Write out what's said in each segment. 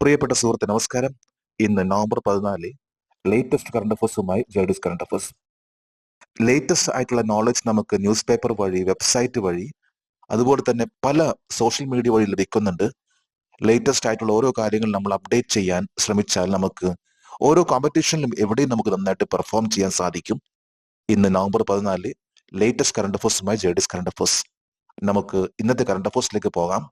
പ്രിയപ്പെട്ട സുഹൃത്ത് നമസ്കാരം. ഇന്ന് നവംബർ 14 ലേറ്റസ്റ്റ് കറണ്ട് അഫേഴ്സുമായി ജേഡിസ് കറണ്ട് അഫേഴ്സ്. ലേറ്റസ്റ്റ് ആയിട്ടുള്ള നോളജ് നമുക്ക് ന്യൂസ് പേപ്പർ വഴി, വെബ്സൈറ്റ് വഴി, അതുപോലെ തന്നെ പല സോഷ്യൽ മീഡിയ വഴി ലഭിക്കുന്നുണ്ട്. ലേറ്റസ്റ്റ് ആയിട്ടുള്ള ഓരോ കാര്യങ്ങൾ നമ്മൾ അപ്ഡേറ്റ് ചെയ്യാൻ ശ്രമിച്ചാൽ നമുക്ക് ഓരോ കോമ്പറ്റീഷനിലും എവിടെയും നമുക്ക് നന്നായിട്ട് പെർഫോം ചെയ്യാൻ സാധിക്കും. ഇന്ന് നവംബർ 14 ലേറ്റസ്റ്റ് കറണ്ട് അഫേഴ്സുമായി ജേഡിസ് കറണ്ട് അഫേഴ്സ്. നമുക്ക് ഇന്നത്തെ കറണ്ട് അഫേഴ്സിലേക്ക് പോകാം.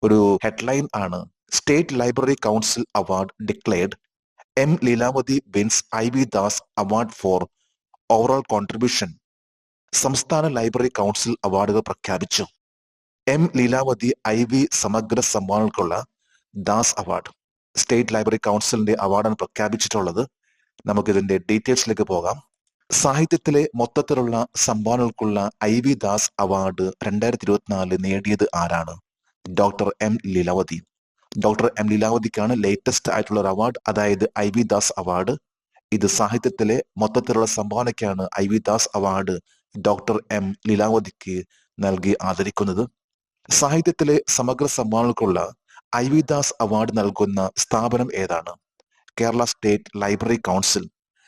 ഒരു ഹെഡ്ലൈൻ ആണ്: state library council award declared. M Leelavathi wins IV Das award for overall contribution. സംസ്ഥാന ലൈബ്രറി കൗൺസിൽ അവാർഡുകൾ പ്രഖ്യാപിച്ചു. എം ലീലാവതി IV സമഗ്ര സംഭാവനകൾക്കുള്ള ദാസ് അവാർഡ് സ്റ്റേറ്റ് ലൈബ്രറി കൗൺസിലിന്റെ അവാർഡാണ് പ്രഖ്യാപിച്ചിട്ടുള്ളത്. നമുക്കിതിന്റെ ഡീറ്റെയിൽസിലേക്ക് പോകാം. സാഹിത്യത്തിലെ മൊത്തത്തിലുള്ള സംഭാവനകൾക്കുള്ള IV ദാസ് അവാർഡ് 2024 നേടിയത് ആരാണ്? Doctor M Leelavathi. Doctor M ലീലാവതിക്കാണ് ലേറ്റസ്റ്റ് ആയിട്ടുള്ള ഒരു അവാർഡ്, അതായത് IV ദാസ് അവാർഡ്. ഇത് സാഹിത്യത്തിലെ മൊത്തത്തിലുള്ള സംഭാവനയ്ക്കാണ് IV Das award doctor M ലീലാവതിക്ക് നൽകി ആദരിക്കുന്നത്. സാഹിത്യത്തിലെ സമഗ്ര സംഭാവനകൾക്കുള്ള IV ദാസ് അവാർഡ് നൽകുന്ന സ്ഥാപനം ഏതാണ്? Kerala state library council.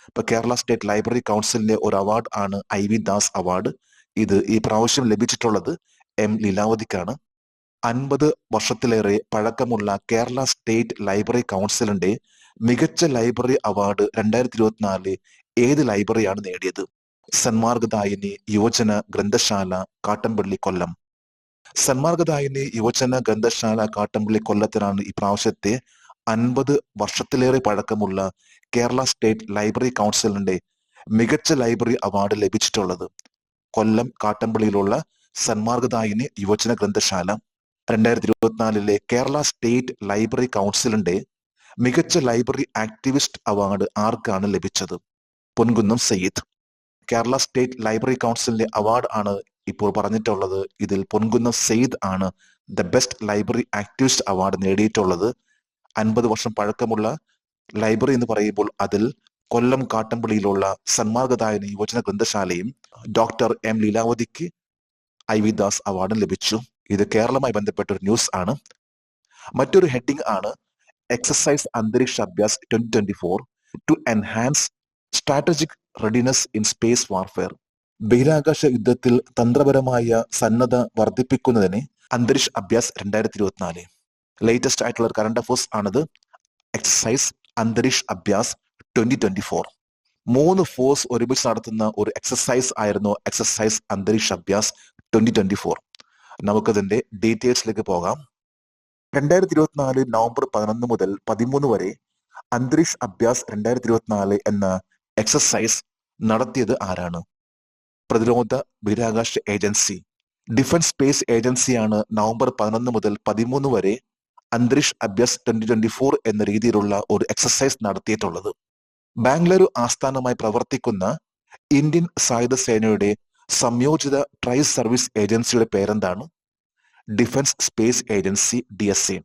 ഇപ്പൊ കേരള സ്റ്റേറ്റ് ലൈബ്രറി കൗൺസിലിന്റെ ഒരു അവാർഡ് ആണ് IV ദാസ് അവാർഡ്. ഇത് ഈ പ്രാവശ്യം ലഭിച്ചിട്ടുള്ളത് എം ലീലാവതിക്കാണ്. 50 വർഷത്തിലേറെ പഴക്കമുള്ള കേരള സ്റ്റേറ്റ് ലൈബ്രറി കൗൺസിലിന്റെ മികച്ച ലൈബ്രറി അവാർഡ് 2024 ഏത് ലൈബ്രറിയാണ് നേടിയത്? സന്മാർഗദായിനി യുവജന ഗ്രന്ഥശാല, കാട്ടമ്പള്ളി, കൊല്ലം. സന്മാർഗദായിനി യുവജന ഗ്രന്ഥശാല, കാട്ടമ്പള്ളി, കൊല്ലത്തിനാണ് ഈ പ്രാവശ്യത്തെ 50 വർഷത്തിലേറെ പഴക്കമുള്ള കേരള സ്റ്റേറ്റ് ലൈബ്രറി കൗൺസിലിന്റെ മികച്ച ലൈബ്രറി അവാർഡ് ലഭിച്ചിട്ടുള്ളത്. കൊല്ലം കാട്ടമ്പള്ളിയിലുള്ള സന്മാർഗദായിനി യുവജന ഗ്രന്ഥശാല 2024 കേരള സ്റ്റേറ്റ് ലൈബ്രറി കൗൺസിലിന്റെ മികച്ച ലൈബ്രറി ആക്ടിവിസ്റ്റ് അവാർഡ് ആർക്കാണ് ലഭിച്ചത്? പൊൻകുന്നം സയ്യിദ്. കേരള സ്റ്റേറ്റ് ലൈബ്രറി കൗൺസിലിന്റെ അവാർഡ് ആണ് ഇപ്പോൾ പറഞ്ഞിട്ടുള്ളത്. ഇതിൽ പൊൻകുന്നം സയ്യിദ് ആണ് the best library activist award നേടിയിട്ടുള്ളത്. 50 വർഷം പഴക്കമുള്ള ലൈബ്രറി എന്ന് പറയുമ്പോൾ അതിൽ കൊല്ലം കാട്ടമ്പള്ളിയിലുള്ള സന്മാർഗദായനി യുവജന ഗ്രന്ഥശാലയും ഡോക്ടർ എം ലീലാവതിക്ക് IV ദാസ് അവാർഡും ലഭിച്ചു. ഇത് കേരളവുമായി ബന്ധപ്പെട്ട ഒരു ന്യൂസ് ആണ്. മറ്റൊരു ഹെഡിംഗ് ആണ്: exercise Antariksha Abhyas 2024 to enhance strategic readiness in space warfare. ബഹിരാകാശ യുദ്ധത്തിൽ തന്ത്രപരമായ സന്നദ്ധ വർദ്ധിപ്പിക്കുന്നതിന് അന്തരീക്ഷ അഭ്യാസ് 2024. ലേറ്റസ്റ്റ് ആയിട്ടുള്ള ഒരു കറണ്ട് അഫേഴ്സ് ആണിത്. എക്സസൈസ് അന്തരീക്ഷ അഭ്യാസ് 2024. 3 ഫോഴ്സ് ഒരുമിച്ച് നടത്തുന്ന ഒരു എക്സസൈസ് ആയിരുന്നു എക്സസൈസ് അന്തരീക്ഷ അഭ്യാസ് 2024. നമുക്കതിന്റെ ഡീറ്റെയിൽസിലേക്ക് പോകാം. 2024 നവംബർ 11 മുതൽ 13 വരെ അന്തരീക്ഷ അഭ്യാസ് 2024 എന്ന എക്സസൈസ് നടത്തിയത് ആരാണ്? പ്രതിരോധ ബഹിരാകാശ ഏജൻസി, ഡിഫൻസ് സ്പേസ് ഏജൻസിയാണ് നവംബർ 11 മുതൽ 13 വരെ അന്തരീക്ഷ അഭ്യാസ് 2024 എന്ന രീതിയിലുള്ള ഒരു എക്സസൈസ് നടത്തിയിട്ടുള്ളത്. ബാംഗ്ലൂരു ആസ്ഥാനമായി പ്രവർത്തിക്കുന്ന ഇന്ത്യൻ സായുധ സേനയുടെ സംയോജിത ട്രൈ സർവീസ് ഏജൻസിയുടെ പേരെന്താണ്? Defence space agency, DSA.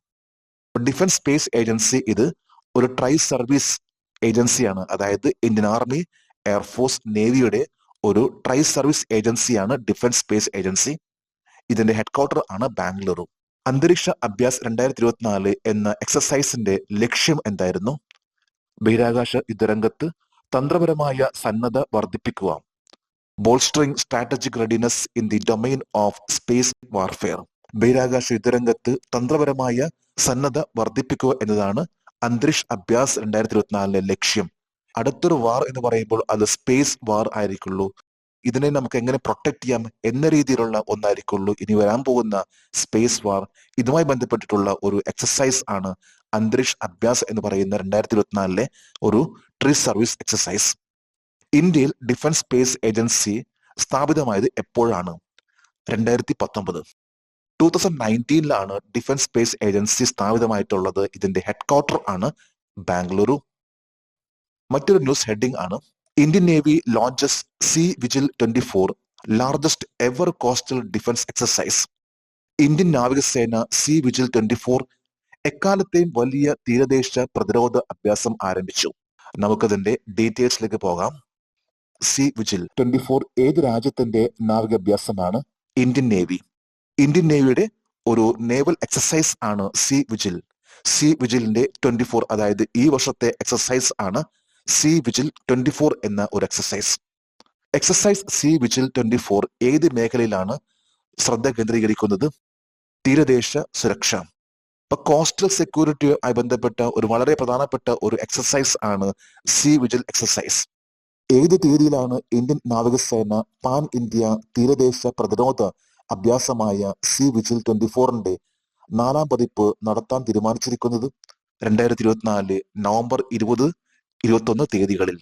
Defence space agency ഇത് ഒരു ട്രൈ സർവീസ് ഏജൻസിയാണ്. അതായത് ഇന്ത്യൻ ആർമി, എയർഫോഴ്സ്, നേവിയുടെ ഒരു ട്രൈ സർവീസ് ഏജൻസിയാണ് ഡിഫൻസ് സ്പേസ് ഏജൻസി. ഇതിന്റെ ഹെഡ്ക്വാർട്ടർ ആണ് ബാംഗ്ലൂരു. അന്തരീക്ഷ അഭ്യാസ് 2024 എന്ന എക്സസൈസിന്റെ ലക്ഷ്യം എന്തായിരുന്നു? ബഹിരാകാശ യുദ്ധരംഗത്ത് തന്ത്രപരമായ സന്നദ്ധ വർദ്ധിപ്പിക്കുക. Bolstering strategic readiness in the domain of space warfare. ബഹിരാകാശ യുദ്ധരംഗത്ത് തന്ത്രപരമായ സന്നദ്ധ വർദ്ധിപ്പിക്കുക എന്നതാണ് അന്തരീക്ഷ അഭ്യാസ് 2024 ലക്ഷ്യം. അടുത്തൊരു വാർ എന്ന് പറയുമ്പോൾ അത് സ്പേസ് വാർ ആയിരിക്കുള്ളൂ. ഇതിനെ നമുക്ക് എങ്ങനെ പ്രൊട്ടക്ട് ചെയ്യാം എന്ന രീതിയിലുള്ള ഒന്നായിരിക്കുള്ളൂ ഇനി വരാൻ പോകുന്ന സ്പേസ് വാർ. ഇതുമായി ബന്ധപ്പെട്ടിട്ടുള്ള ഒരു എക്സസൈസ് ആണ് അന്തരീക്ഷ അഭ്യാസ് എന്ന് പറയുന്ന 2024 ഒരു ട്രീ സർവീസ് എക്സസൈസ്. ഇന്ത്യയിൽ ഡിഫൻസ് സ്പേസ് ഏജൻസി സ്ഥാപിതമായത് എപ്പോഴാണ്? 2019. 2019 ഡിഫൻസ് സ്പേസ് ഏജൻസി സ്ഥാപിതമായിട്ടുള്ളത്. ഇതിന്റെ ഹെഡ്ക്വാർട്ടർ ആണ് ബാംഗ്ലൂരു. മറ്റൊരു ന്യൂസ് ഹെഡിംഗ് ആണ്: Indian Navy launches Sea Vigil 24, largest ever coastal defence exercise. Indian നാവികസേന സീ വിജിൽ 24 എക്കാലത്തെയും വലിയ തീരദേശ പ്രതിരോധ അഭ്യാസം ആരംഭിച്ചു. നമുക്കതിന്റെ ഡീറ്റെയിൽസിലേക്ക് പോകാം. സീ വിജിൽ 24 ഏത് രാജ്യത്തിന്റെ നാവികാഭ്യാസമാണ്? Indian navy. ഇന്ത്യൻ നേവിയുടെ ഒരു നേവൽ എക്സസൈസ് ആണ് സീ വിജിൽ. സി വിജിലിന്റെ 24, അതായത് ഈ വർഷത്തെ എക്സസൈസ് ആണ് സി വിജിൽ 24 എന്ന ഒരു എക്സസൈസ്. എക്സസൈസ് സി വിജിൽ 24 ഏത് മേഖലയിലാണ് ശ്രദ്ധ കേന്ദ്രീകരിക്കുന്നത്? തീരദേശ സുരക്ഷ. ഇപ്പൊ കോസ്റ്റൽ സെക്യൂരിറ്റിയുമായി ബന്ധപ്പെട്ട ഒരു വളരെ പ്രധാനപ്പെട്ട ഒരു എക്സസൈസ് ആണ് സി വിജിൽ എക്സസൈസ്. ഏത് തീയതിയിലാണ് ഇന്ത്യൻ നാവികസേന പാൻ ഇന്ത്യ തീരദേശ പ്രതിരോധ അഭ്യാസമായ സി വിജിൽ 24ന്റെ 4ാം പതിപ്പ് നടത്താൻ തീരുമാനിച്ചിരിക്കുന്നത്? 2024 നവംബർ 20, 21 തീയതികളിൽ.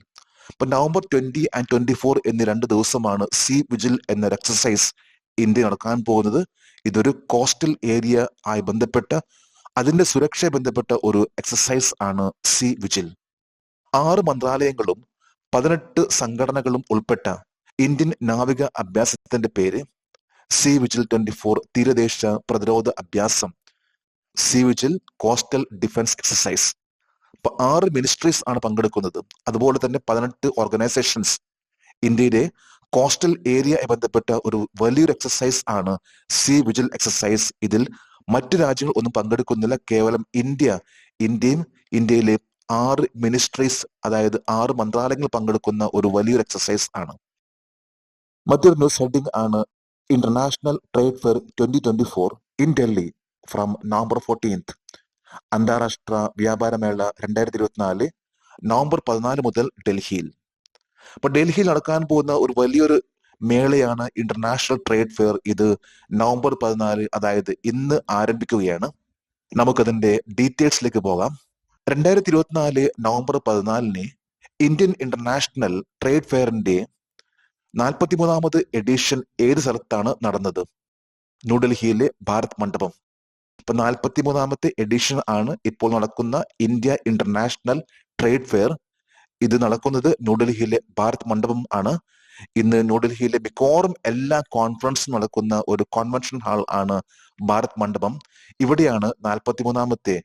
ഇപ്പൊ നവംബർ 20 and 24 എന്നീ 2 ദിവസമാണ് സി വിജിൽ എന്ന എക്സസൈസ് ഇന്ത്യ നടക്കാൻ പോകുന്നത്. ഇതൊരു കോസ്റ്റൽ ഏരിയ ആയി ബന്ധപ്പെട്ട അതിന്റെ സുരക്ഷയെ ബന്ധപ്പെട്ട ഒരു എക്സസൈസ് ആണ് സി വിജിൽ. 6 മന്ത്രാലയങ്ങളും 18 സംഘടനകളും ഉൾപ്പെട്ട ഇന്ത്യൻ നാവിക അഭ്യാസത്തിന്റെ പേര് സി വിജിൽ 24 തീരദേശ പ്രതിരോധ അഭ്യാസം, C vigil coastal defence exercise. ഇപ്പൊ 6 മിനിസ്ട്രീസ് ആണ് പങ്കെടുക്കുന്നത്. അതുപോലെ തന്നെ 18 ഓർഗനൈസേഷൻസ്. ഇന്ത്യയുടെ കോസ്റ്റൽ ഏരിയയെ ബന്ധപ്പെട്ട ഒരു വലിയൊരു എക്സസൈസ് ആണ് സി വിജിൽ എക്സസൈസ്. ഇതിൽ മറ്റു രാജ്യങ്ങൾ ഒന്നും പങ്കെടുക്കുന്നില്ല, കേവലം ഇന്ത്യയും ഇന്ത്യയിലെ 6 മിനിസ്ട്രീസ്, അതായത് 6 മന്ത്രാലയങ്ങൾ പങ്കെടുക്കുന്ന ഒരു വലിയൊരു എക്സസൈസ് ആണ്. മറ്റൊരു ന്യൂസ് ഹെഡിംഗ് ആണ് international trade fair 2024 in Delhi from November 14. അന്താരാഷ്ട്ര വ്യാപാരമേള 2024 നവംബർ 14 മുതൽ ഡൽഹിയിൽ. അപ്പൊ ഡൽഹിയിൽ നടക്കാൻ പോകുന്ന ഒരു വലിയൊരു മേളയാണ് ഇന്റർനാഷണൽ ട്രേഡ് ഫെയർ. ഇത് നവംബർ 14, അതായത് ഇന്ന് ആരംഭിക്കുകയാണ്. നമുക്കതിന്റെ ഡീറ്റെയിൽസിലേക്ക് പോകാം. 2024 നവംബർ 14 ഇന്ത്യൻ ഇന്റർനാഷണൽ ട്രേഡ് ഫെയറിന്റെ 43ാമത് എഡിഷൻ ഏത് സ്ഥലത്താണ് നടന്നത്? ന്യൂഡൽഹിയിലെ ഭാരത് മണ്ഡപം. ഇപ്പൊ 43ാമത്തെ എഡിഷൻ ആണ് ഇപ്പോൾ നടക്കുന്ന ഇന്ത്യ ഇന്റർനാഷണൽ ട്രേഡ് ഫെയർ. ഇത് നടക്കുന്നത് ന്യൂഡൽഹിയിലെ ഭാരത് മണ്ഡപം ആണ്. ഇന്ന് ന്യൂഡൽഹിയിലെ മിക്കവാറും എല്ലാ കോൺഫറൻസും നടക്കുന്ന ഒരു കോൺവെൻഷൻ ഹാൾ ആണ് ഭാരത് മണ്ഡപം. ഇവിടെയാണ് 43ാമത്തെ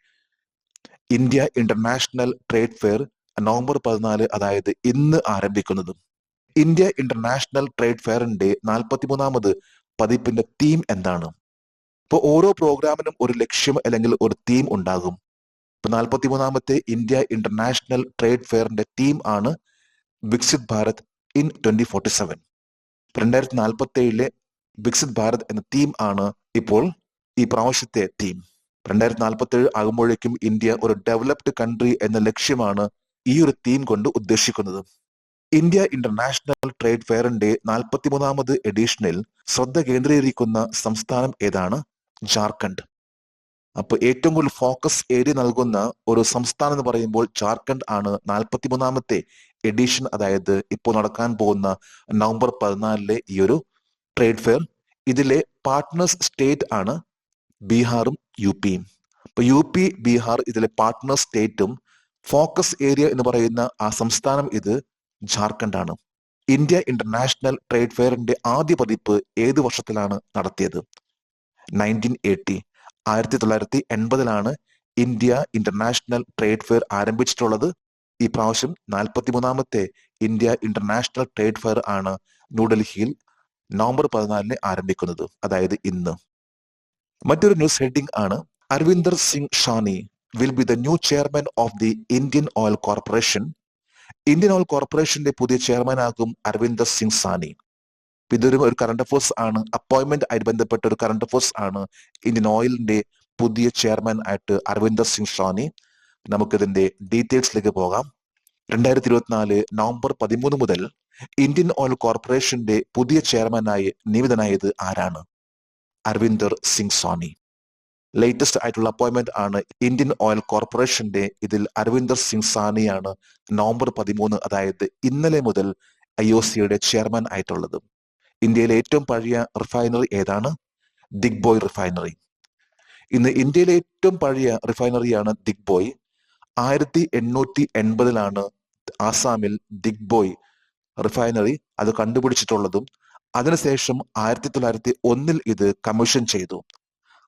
India international trade fair November 14, അതായത് ഇന്ന് ആരംഭിക്കുന്നത്. ഇന്ത്യ ഇന്റർനാഷണൽ ട്രേഡ് ഫെയറിന്റെ 43ാമത് പതിപ്പിന്റെ തീം എന്താണ്? ഇപ്പോൾ ഓരോ പ്രോഗ്രാമിനും ഒരു ലക്ഷ്യം അല്ലെങ്കിൽ ഒരു തീം ഉണ്ടാകും. ഇപ്പൊ 43ാമത്തെ ഇന്ത്യ ഇന്റർനാഷണൽ ട്രേഡ് ഫെയറിന്റെ തീം ആണ് വികസിത് ഭാരത് ഇൻ 2047. 2047 വികസിത് ഭാരത് എന്ന തീം ആണ് ഇപ്പോൾ ഈ പ്രാവശ്യത്തെ തീം. 2047 ആകുമ്പോഴേക്കും ഇന്ത്യ ഒരു ഡെവലപ്ഡ് കൺട്രി എന്ന ലക്ഷ്യമാണ് ഈ ഒരു തീം കൊണ്ട് ഉദ്ദേശിക്കുന്നത്. ഇന്ത്യ ഇന്റർനാഷണൽ ട്രേഡ് ഫെയറിന്റെ 43ാമത് എഡിഷനിൽ ശ്രദ്ധ കേന്ദ്രീകരിക്കുന്ന സംസ്ഥാനം ഏതാണ്? ജാർഖണ്ഡ്. അപ്പൊ ഏറ്റവും കൂടുതൽ ഫോക്കസ് ഏരിയ നൽകുന്ന ഒരു സംസ്ഥാനം എന്ന് പറയുമ്പോൾ ജാർഖണ്ഡ് ആണ്. 43ാമത്തെ എഡിഷൻ, അതായത് ഇപ്പോൾ നടക്കാൻ പോകുന്ന നവംബർ 14 ഈ ഒരു ട്രേഡ് ഫെയർ. ഇതിലെ പാർട്ട്നേഴ്സ് സ്റ്റേറ്റ് ആണ് ബീഹാറും യു പിയും. അപ്പൊ യു പി, ബീഹാർ ഇതിലെ പാർട്ട്നർ സ്റ്റേറ്റും ഫോക്കസ് ഏരിയ എന്ന് പറയുന്ന ആ സംസ്ഥാനം ഇത് ജാർഖണ്ഡ് ആണ്. ഇന്ത്യ ഇന്റർനാഷണൽ ട്രേഡ് ഫെയറിന്റെ ആദ്യ പതിപ്പ് ഏത് വർഷത്തിലാണ് നടത്തിയത്? 1980. 1980 ഇന്ത്യ ഇന്റർനാഷണൽ ട്രേഡ് ഫെയർ ആരംഭിച്ചിട്ടുള്ളത്. ഈ പ്രാവശ്യം 43ാമത്തെ ഇന്ത്യ ഇന്റർനാഷണൽ ട്രേഡ് ഫെയർ ആണ് ന്യൂഡൽഹിയിൽ നവംബർ 14 ആരംഭിക്കുന്നത്, അതായത് ഇന്ന്. മറ്റൊരു ന്യൂസ് ഹെഡിംഗ് ആണ് Arvinder Singh Shani will be the new chairman of the Indian oil corporation. Indian oil കോർപ്പറേഷന്റെ പുതിയ ചെയർമാനാകും അരവിന്ദർ സിംഗ് സാനി. ഇതൊരു കറണ്ട് അഫയേഴ്സ് ആണ്. അപ്പോയിന്റ്മെന്റ് ആയിട്ട് ബന്ധപ്പെട്ട ഒരു കറണ്ട് അഫയേഴ്സ് ആണ്. ഇന്ത്യൻ ഓയിലിന്റെ പുതിയ ചെയർമാൻ ആയിട്ട് അരവിന്ദർ സിംഗ് ഷാനി. നമുക്കിതിന്റെ ഡീറ്റെയിൽസിലേക്ക് പോകാം. 2024 നവംബർ 13 മുതൽ ഇന്ത്യൻ ഓയിൽ കോർപ്പറേഷന്റെ പുതിയ ചെയർമാനായി നിയമിതനായത് ആരാണ്? അരവിന്ദർ സിംഗ് സാനി. ലേറ്റസ്റ്റ് ആയിട്ടുള്ള അപ്പോയിന്റ്മെന്റ് ആണ് ഇന്ത്യൻ ഓയിൽ കോർപ്പറേഷന്റെ. ഇതിൽ അരവിന്ദർ സിംഗ് സാനിയാണ് നവംബർ 13, അതായത് ഇന്നലെ മുതൽ IOCയുടെ ചെയർമാൻ ആയിട്ടുള്ളത്. ഇന്ത്യയിലെ ഏറ്റവും പഴയ റിഫൈനറി ഏതാണ്? ദിഗ്ബോയ് റിഫൈനറി. ഇന്ന് ഇന്ത്യയിലെ ഏറ്റവും പഴയ റിഫൈനറിയാണ് ദിഗ്ബോയ്. 1880 ആസാമിൽ ദിഗ്ബോയ് റിഫൈനറി അത് കണ്ടുപിടിച്ചിട്ടുള്ളതും. അതിനുശേഷം 1901 ഇത് കമ്മീഷൻ ചെയ്തു.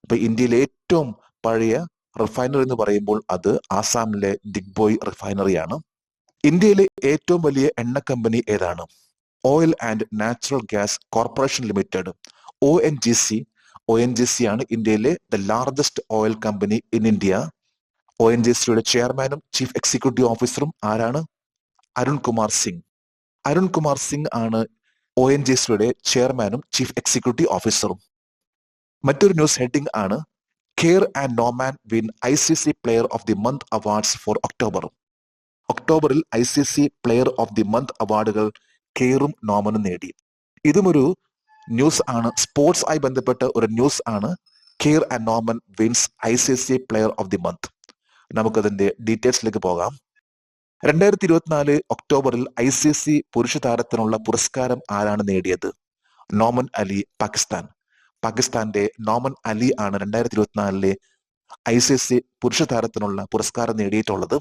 അപ്പൊ ഇന്ത്യയിലെ ഏറ്റവും പഴയ റിഫൈനറി എന്ന് പറയുമ്പോൾ അത് ആസാമിലെ ദിഗ്ബോയ് റിഫൈനറിയാണ്. ഇന്ത്യയിലെ ഏറ്റവും വലിയ എണ്ണ കമ്പനി ഏതാണ്? Oil and natural gas corporation limited, ONGC. ONGC ആണ് ഇന്ത്യയിലെ the largest oil company in India. ONGCയുടെ ചെയർമാനും ചീഫ് എക്സിക്യൂട്ടീവ് ഓഫീസറും ആരാണ്? അരുൺകുമാർ സിംഗ്. അരുൺകുമാർ സിംഗ് ആണ് ONGCയുടെ ചെയർമാനും ചീഫ് എക്സിക്യൂട്ടീവ് ഓഫീസറും. മറ്റൊരു ന്യൂസ് ഹെഡിംഗ് ആണ് Kerr and Noman win ICC player of the month awards for October. ഒക്ടോബറിൽ ICC player of the month അവാർഡുകൾ കെയറും നോമനും നേടി. ഇതും ഒരു ന്യൂസ് ആണ്, സ്പോർട്സ് ആയി ബന്ധപ്പെട്ട ഒരു ന്യൂസ് ആണ്. Kerr and Noman wins ICC player of the month. നമുക്കതിന്റെ ഡീറ്റെയിൽസിലേക്ക് പോകാം. 2024 ഒക്ടോബറിൽ ICC പുരുഷ താരത്തിനുള്ള പുരസ്കാരം ആരാണ് നേടിയത്? നോമൻ അലി, പാകിസ്ഥാൻ. പാകിസ്ഥാന്റെ നോമൻ അലി ആണ് 2024 ICC പുരുഷ താരത്തിനുള്ള പുരസ്കാരം നേടിയിട്ടുള്ളത്.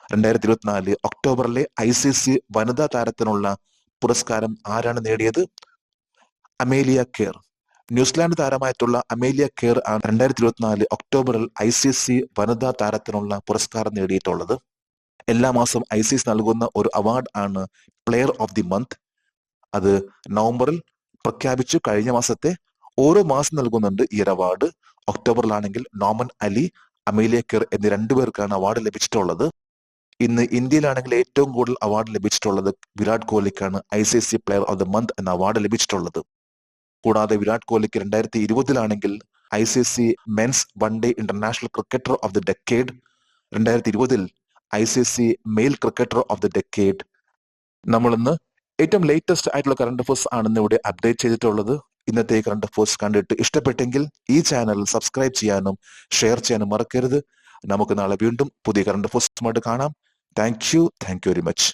2024 ഒക്ടോബറിലെ ICC വനിതാ താരത്തിനുള്ള പുരസ്കാരം ആരാണ് നേടിയത്? Amelia Kerr. ന്യൂസിലാൻഡ് താരമായിട്ടുള്ള അമേലിയ കെയർ ആണ് 2024 ഒക്ടോബറിൽ ICC വനിതാ താരത്തിനുള്ള പുരസ്കാരം നേടിയിട്ടുള്ളത്. എല്ലാ മാസം ICC നൽകുന്ന ഒരു അവാർഡ് ആണ് പ്ലെയർ ഓഫ് ദി മന്ത്. അത് നവംബറിൽ പ്രഖ്യാപിച്ചു. കഴിഞ്ഞ മാസത്തെ ഓരോ മാസം നൽകുന്നുണ്ട് ഈ ഒരു അവാർഡ്. ഒക്ടോബറിലാണെങ്കിൽ നോമൻ അലി, അമേലിയ കെയർ എന്നീ രണ്ടുപേർക്കാണ് അവാർഡ് ലഭിച്ചിട്ടുള്ളത്. ഇന്ന് ഇന്ത്യയിലാണെങ്കിൽ ഏറ്റവും കൂടുതൽ അവാർഡ് ലഭിച്ചിട്ടുള്ളത് വിരാട് കോഹ്ലിക്കാണ് ICC player of the month എന്ന അവാർഡ് ലഭിച്ചിട്ടുള്ളത്. കൂടാതെ വിരാട് കോഹ്ലിക്ക് 2020 ICC men's one day international cricketer of the decade, 2020 ICC male cricketer of the decade. നമ്മളിന്ന് ഏറ്റവും ലേറ്റസ്റ്റ് ആയിട്ടുള്ള കറണ്ട് അഫേഴ്സ് ആണ് ഇവിടെ അപ്ഡേറ്റ് ചെയ്തിട്ടുള്ളത്. ഇന്നത്തെ കറണ്ട് അഫേഴ്സ് കണ്ടിട്ട് ഇഷ്ടപ്പെട്ടെങ്കിൽ ഈ ചാനൽ സബ്സ്ക്രൈബ് ചെയ്യാനും ഷെയർ ചെയ്യാനും മറക്കരുത്. നമുക്ക് നാളെ വീണ്ടും പുതിയ കറണ്ട് അഫേഴ്സുമായിട്ട് കാണാം. Thank you very much.